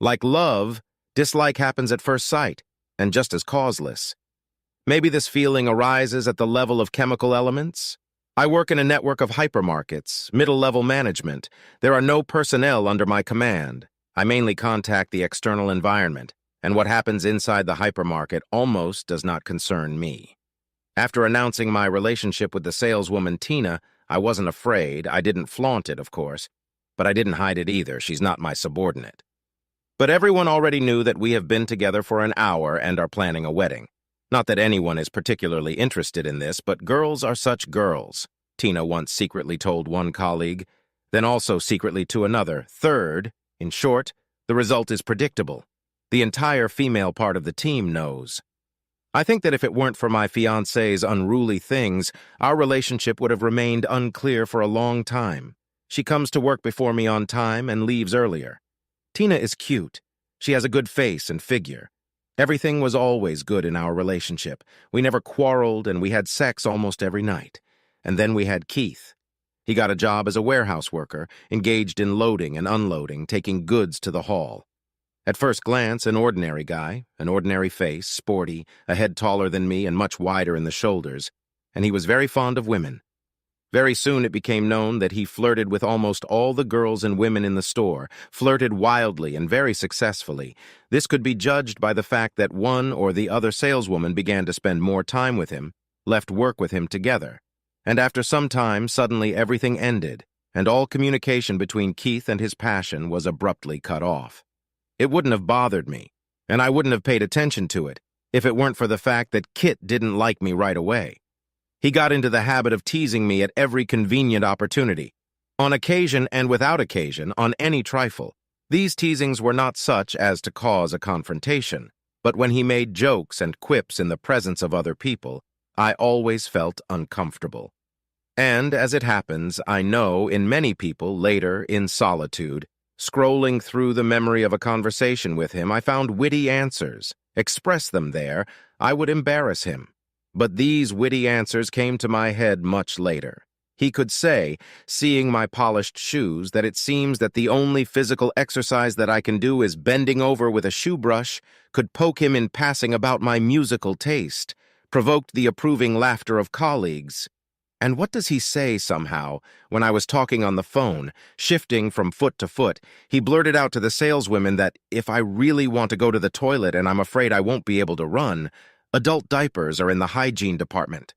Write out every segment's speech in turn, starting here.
Like love, dislike happens at first sight, and just as causeless. Maybe this feeling arises at the level of chemical elements? I work in a network of hypermarkets, middle-level management. There are no personnel under my command. I mainly contact the external environment, and what happens inside the hypermarket almost does not concern me. After announcing my relationship with the saleswoman Tina, I wasn't afraid. I didn't flaunt it, of course, but I didn't hide it either. She's not my subordinate. But everyone already knew that we have been together for an hour and are planning a wedding. Not that anyone is particularly interested in this, but girls are such girls. Tina once secretly told one colleague, then also secretly to another. Third, in short, the result is predictable. The entire female part of the team knows. I think that if it weren't for my fiancé's unruly things, our relationship would have remained unclear for a long time. She comes to work before me on time and leaves earlier. Tina is cute. She has a good face and figure. Everything was always good in our relationship. We never quarreled, and we had sex almost every night. And then we had Keith. He got a job as a warehouse worker, engaged in loading and unloading, taking goods to the hall. At first glance, an ordinary guy, an ordinary face, sporty, a head taller than me and much wider in the shoulders, and he was very fond of women. Very soon it became known that he flirted with almost all the girls and women in the store, flirted wildly and very successfully. This could be judged by the fact that one or the other saleswoman began to spend more time with him, left work with him together. And after some time, suddenly everything ended, and all communication between Keith and his passion was abruptly cut off. It wouldn't have bothered me, and I wouldn't have paid attention to it, if it weren't for the fact that Kit didn't like me right away. He got into the habit of teasing me at every convenient opportunity. On occasion and without occasion, on any trifle. These teasings were not such as to cause a confrontation, but when he made jokes and quips in the presence of other people, I always felt uncomfortable. And, as it happens, I know in many people later, in solitude, scrolling through the memory of a conversation with him, I found witty answers. Express them there, I would embarrass him. But these witty answers came to my head much later. He could say, seeing my polished shoes, that it seems that the only physical exercise that I can do is bending over with a shoe brush, could poke him in passing about my musical taste, provoked the approving laughter of colleagues. And what does he say somehow, when I was talking on the phone, shifting from foot to foot, he blurted out to the saleswomen that if I really want to go to the toilet and I'm afraid I won't be able to run, adult diapers are in the hygiene department.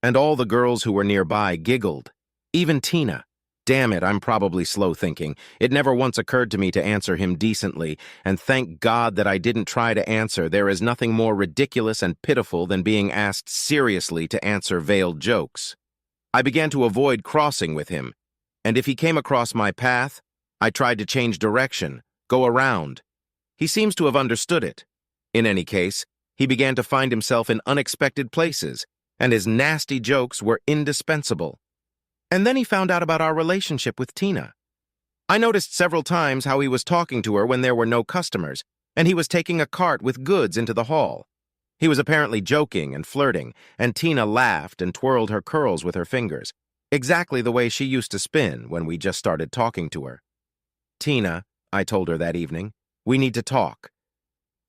And all the girls who were nearby giggled. Even Tina. Damn it, I'm probably slow thinking. It never once occurred to me to answer him decently, and thank God that I didn't try to answer. There is nothing more ridiculous and pitiful than being asked seriously to answer veiled jokes. I began to avoid crossing with him, and if he came across my path, I tried to change direction, go around. He seems to have understood it. In any case, he began to find himself in unexpected places, and his nasty jokes were indispensable. And then he found out about our relationship with Tina. I noticed several times how he was talking to her when there were no customers, and he was taking a cart with goods into the hall. He was apparently joking and flirting, and Tina laughed and twirled her curls with her fingers, exactly the way she used to spin when we just started talking to her. Tina, I told her that evening, we need to talk.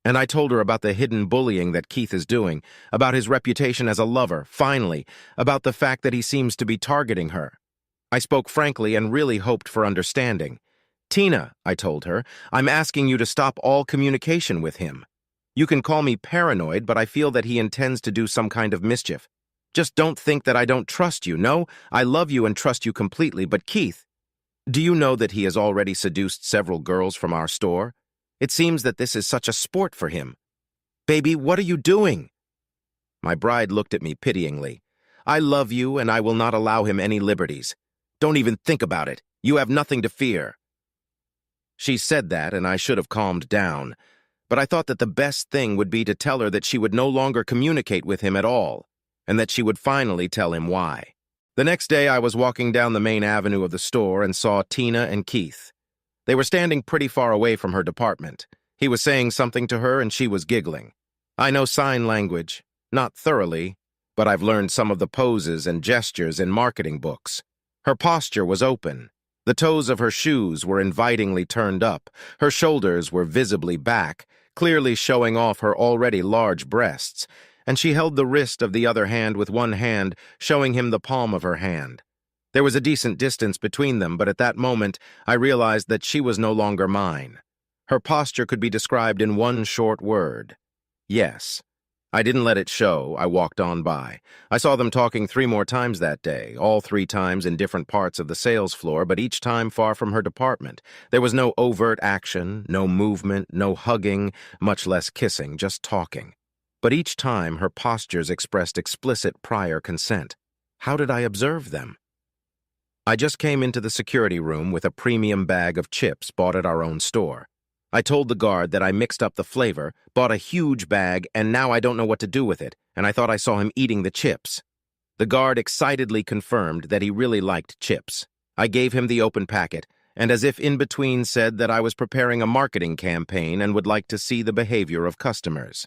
And I told her about the hidden bullying that Keith is doing, about his reputation as a lover, finally, about the fact that he seems to be targeting her. I spoke frankly and really hoped for understanding. Tina, I told her, I'm asking you to stop all communication with him. You can call me paranoid, but I feel that he intends to do some kind of mischief. Just don't think that I don't trust you. No, I love you and trust you completely, but Keith, do you know that he has already seduced several girls from our store? It seems that this is such a sport for him. Baby, what are you doing? My bride looked at me pityingly. I love you, and I will not allow him any liberties. Don't even think about it. You have nothing to fear. She said that, and I should have calmed down, but I thought that the best thing would be to tell her that she would no longer communicate with him at all, and that she would finally tell him why. The next day I was walking down the main avenue of the store and saw Tina and Keith. They were standing pretty far away from her department. He was saying something to her and she was giggling. I know sign language, not thoroughly, but I've learned some of the poses and gestures in marketing books. Her posture was open, The toes of her shoes were invitingly turned up, her shoulders were visibly back, clearly showing off her already large breasts, and she held the wrist of the other hand with one hand, showing him the palm of her hand. There was a decent distance between them, but at that moment I realized that she was no longer mine. Her posture could be described in one short word. Yes. I didn't let it show. I walked on by. I saw them talking 3 more times that day, all 3 times in different parts of the sales floor, but each time far from her department. There was no overt action, no movement, no hugging, much less kissing, just talking. But each time her postures expressed explicit prior consent. How did I observe them? I just came into the security room with a premium bag of chips bought at our own store. I told the guard that I mixed up the flavor, bought a huge bag, and now I don't know what to do with it, and I thought I saw him eating the chips. The guard excitedly confirmed that he really liked chips. I gave him the open packet, and as if in between said that I was preparing a marketing campaign and would like to see the behavior of customers.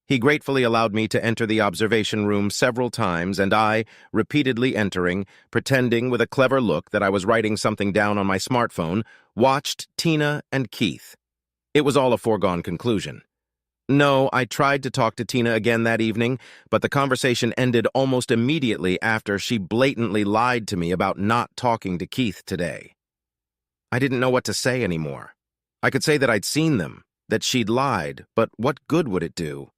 He gratefully allowed me to enter the observation room several times, and I, repeatedly entering, pretending with a clever look that I was writing something down on my smartphone, watched Tina and Keith. It was all a foregone conclusion. No, I tried to talk to Tina again that evening, but the conversation ended almost immediately after she blatantly lied to me about not talking to Keith today. I didn't know what to say anymore. I could say that I'd seen them, that she'd lied, but what good would it do?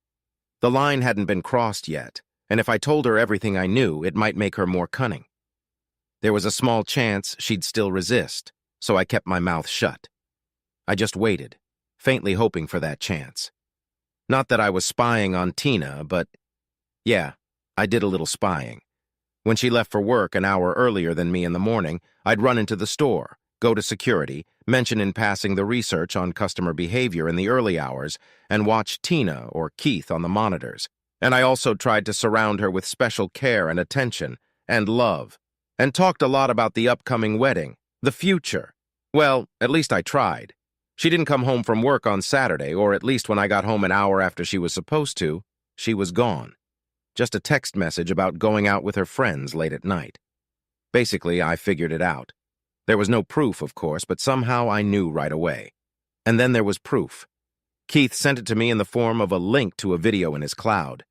The line hadn't been crossed yet, and if I told her everything I knew, it might make her more cunning. There was a small chance she'd still resist, so I kept my mouth shut. I just waited, faintly hoping for that chance. Not that I was spying on Tina, but yeah, I did a little spying. When she left for work an hour earlier than me in the morning, I'd run into the store, go to security, mention in passing the research on customer behavior in the early hours, and watch Tina or Keith on the monitors. And I also tried to surround her with special care and attention, and love, and talked a lot about the upcoming wedding, the future. Well, at least I tried. She didn't come home from work on Saturday, or at least when I got home an hour after she was supposed to, she was gone. Just a text message about going out with her friends late at night. Basically, I figured it out. There was no proof, of course, but somehow I knew right away. And then there was proof. Keith sent it to me in the form of a link to a video in his cloud.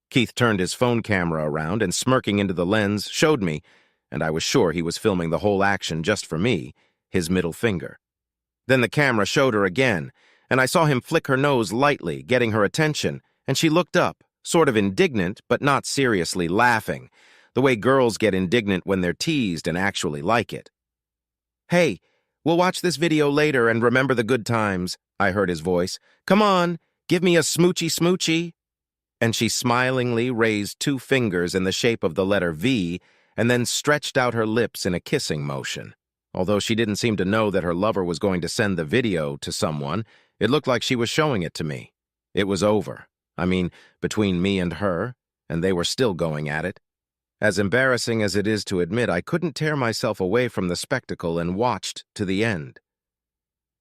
Keith turned his phone camera around and, smirking into the lens, showed me, and I was sure he was filming the whole action just for me, his middle finger. Then the camera showed her again, and I saw him flick her nose lightly, getting her attention, and she looked up, sort of indignant, but not seriously laughing, the way girls get indignant when they're teased and actually like it. "Hey, we'll watch this video later and remember the good times," I heard his voice. "Come on, give me a smoochy smoochy." And she smilingly raised 2 fingers in the shape of the letter V and then stretched out her lips in a kissing motion. Although she didn't seem to know that her lover was going to send the video to someone, it looked like she was showing it to me. It was over. I mean, between me and her, and they were still going at it. As embarrassing as it is to admit, I couldn't tear myself away from the spectacle and watched to the end.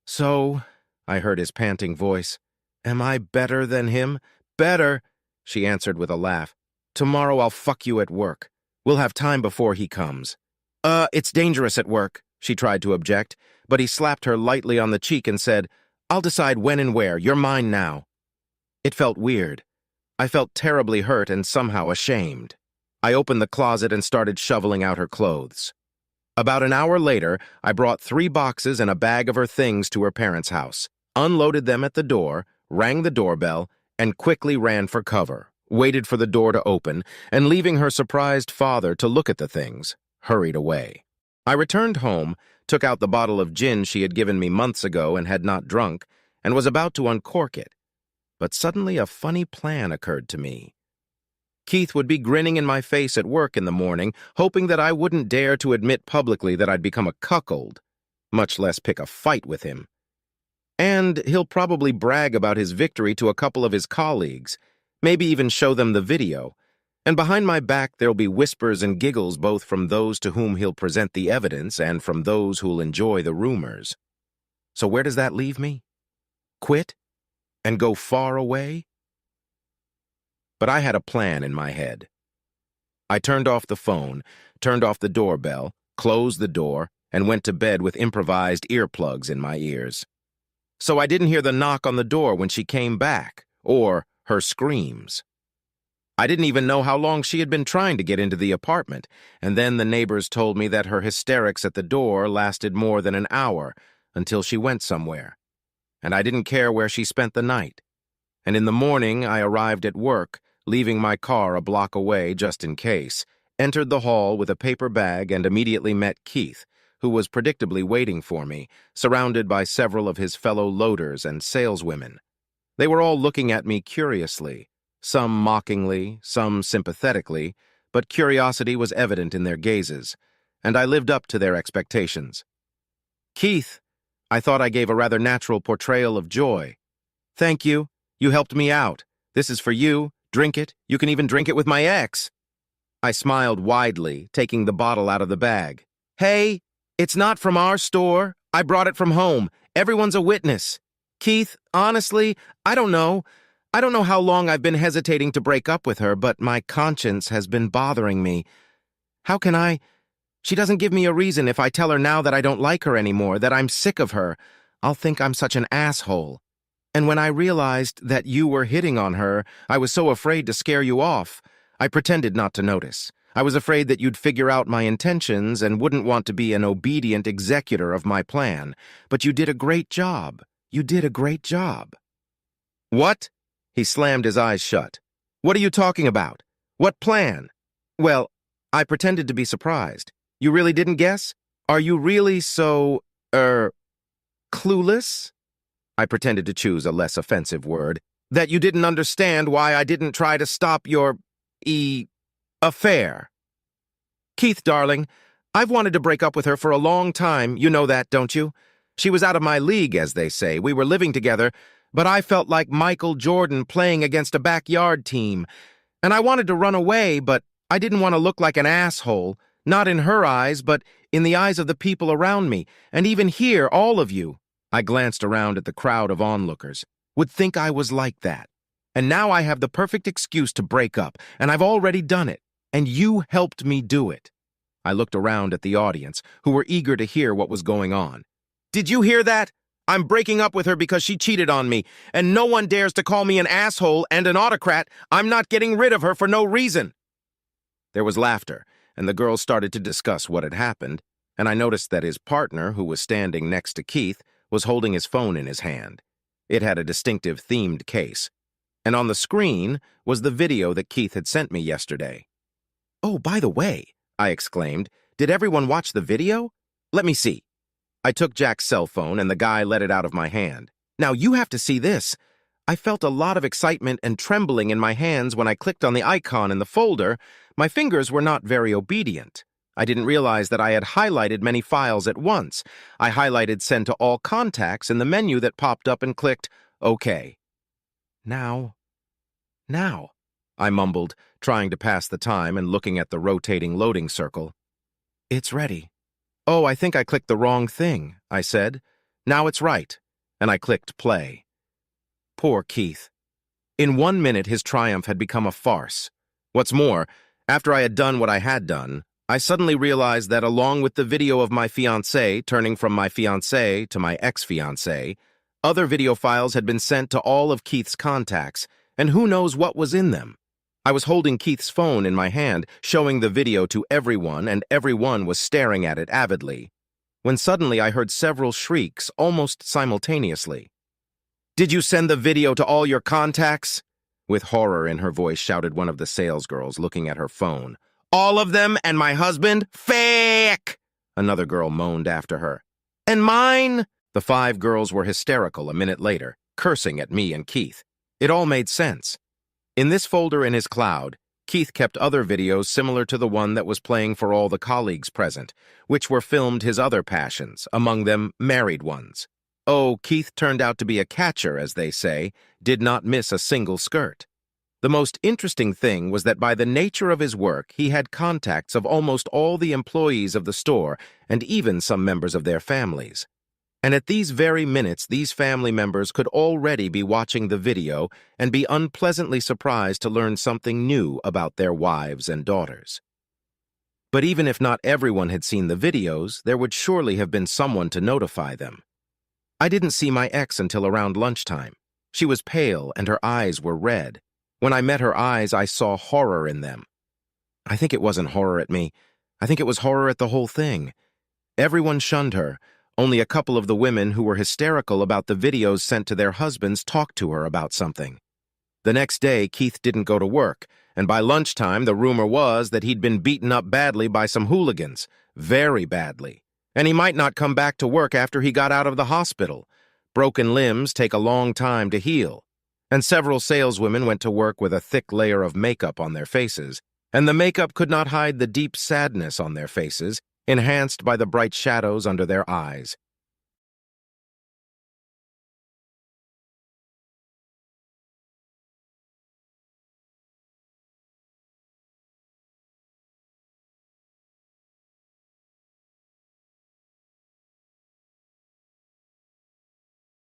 "So," I heard his panting voice, "am I better than him?" "Better," she answered with a laugh. "Tomorrow I'll fuck you at work. We'll have time before he comes." It's dangerous at work," she tried to object, but he slapped her lightly on the cheek and said, "I'll decide when and where. You're mine now." It felt weird. I felt terribly hurt and somehow ashamed. I opened the closet and started shoveling out her clothes. About an hour later, I brought 3 boxes and a bag of her things to her parents' house, unloaded them at the door, rang the doorbell, and quickly ran for cover, waited for the door to open, and leaving her surprised father to look at the things, hurried away. I returned home, took out the bottle of gin she had given me months ago and had not drunk, and was about to uncork it. But suddenly a funny plan occurred to me. Keith would be grinning in my face at work in the morning, hoping that I wouldn't dare to admit publicly that I'd become a cuckold, much less pick a fight with him. And he'll probably brag about his victory to a couple of his colleagues, maybe even show them the video. And behind my back there'll be whispers and giggles both from those to whom he'll present the evidence and from those who'll enjoy the rumors. So where does that leave me? Quit? And go far away? But I had a plan in my head. I turned off the phone, turned off the doorbell, closed the door, and went to bed with improvised earplugs in my ears. So I didn't hear the knock on the door when she came back, or her screams. I didn't even know how long she had been trying to get into the apartment, and then the neighbors told me that her hysterics at the door lasted more than an hour until she went somewhere. And I didn't care where she spent the night. And in the morning, I arrived at work, leaving my car a block away just in case, entered the hall with a paper bag and immediately met Keith, who was predictably waiting for me, surrounded by several of his fellow loaders and saleswomen. They were all looking at me curiously, some mockingly, some sympathetically, but curiosity was evident in their gazes, and I lived up to their expectations. "Keith," I thought I gave a rather natural portrayal of joy. "Thank you. You helped me out. This is for you. Drink it. You can even drink it with my ex." I smiled widely, taking the bottle out of the bag. "Hey, it's not from our store. I brought it from home. Everyone's a witness. Keith, honestly, I don't know. I don't know how long I've been hesitating to break up with her, but my conscience has been bothering me. How can I? She doesn't give me a reason. If I tell her now that I don't like her anymore, that I'm sick of her, I'll think I'm such an asshole. And when I realized that you were hitting on her, I was so afraid to scare you off. I pretended not to notice. I was afraid that you'd figure out my intentions and wouldn't want to be an obedient executor of my plan. But you did a great job. You did a great job." "What?" He slammed his eyes shut. "What are you talking about? What plan?" "Well, I pretended to be surprised. You really didn't guess? Are you really so, clueless?" I pretended to choose a less offensive word. "That you didn't understand why I didn't try to stop your, affair." "Keith, darling, I've wanted to break up with her for a long time. You know that, don't you? She was out of my league, as they say. We were living together, but I felt like Michael Jordan playing against a backyard team. And I wanted to run away, but I didn't want to look like an asshole, not in her eyes, but in the eyes of the people around me, and even here, all of you." I glanced around at the crowd of onlookers. "Would think I was like that. And now I have the perfect excuse to break up, and I've already done it, and you helped me do it." I looked around at the audience, who were eager to hear what was going on. "Did you hear that? I'm breaking up with her because she cheated on me, and no one dares to call me an asshole and an autocrat. I'm not getting rid of her for no reason." There was laughter, and the girls started to discuss what had happened, and I noticed that his partner, who was standing next to Keith, was holding his phone in his hand. It had a distinctive themed case, and on the screen was the video that Keith had sent me yesterday. "Oh, by the way," I exclaimed, "did everyone watch the video? Let me see." I took Jack's cell phone, and the guy let it out of my hand. "Now you have to see this." I felt a lot of excitement and trembling in my hands when I clicked on the icon in the folder. My fingers were not very obedient. I didn't realize that I had highlighted many files at once. I highlighted Send to All Contacts in the menu that popped up and clicked OK. Now, I mumbled, trying to pass the time and looking at the rotating loading circle. "It's ready." "Oh, I think I clicked the wrong thing," I said. "Now it's right." And I clicked play. Poor Keith. In 1 minute, his triumph had become a farce. What's more, after I had done what I had done, I suddenly realized that along with the video of my fiancée turning from my fiancé to my ex-fiancé, other video files had been sent to all of Keith's contacts, and who knows what was in them. I was holding Keith's phone in my hand, showing the video to everyone, and everyone was staring at it avidly, when suddenly I heard several shrieks almost simultaneously. "Did you send the video to all your contacts?" With horror in her voice shouted one of the salesgirls, looking at her phone. "All of them and my husband? Fake!" Another girl moaned after her. "And mine?" The 5 girls were hysterical a minute later, cursing at me and Keith. It all made sense. In this folder in his cloud, Keith kept other videos similar to the one that was playing for all the colleagues present, which were filmed his other passions, among them married ones. Oh, Keith turned out to be a catcher, as they say, did not miss a single skirt. The most interesting thing was that by the nature of his work, he had contacts of almost all the employees of the store and even some members of their families. And at these very minutes, these family members could already be watching the video and be unpleasantly surprised to learn something new about their wives and daughters. But even if not everyone had seen the videos, there would surely have been someone to notify them. I didn't see my ex until around lunchtime. She was pale and her eyes were red. When I met her eyes, I saw horror in them. I think it wasn't horror at me. I think it was horror at the whole thing. Everyone shunned her. Only a couple of the women who were hysterical about the videos sent to their husbands talked to her about something. The next day, Keith didn't go to work, and by lunchtime, the rumor was that he'd been beaten up badly by some hooligans, very badly, and he might not come back to work after he got out of the hospital. Broken limbs take a long time to heal, and several saleswomen went to work with a thick layer of makeup on their faces, and the makeup could not hide the deep sadness on their faces, enhanced by the bright shadows under their eyes.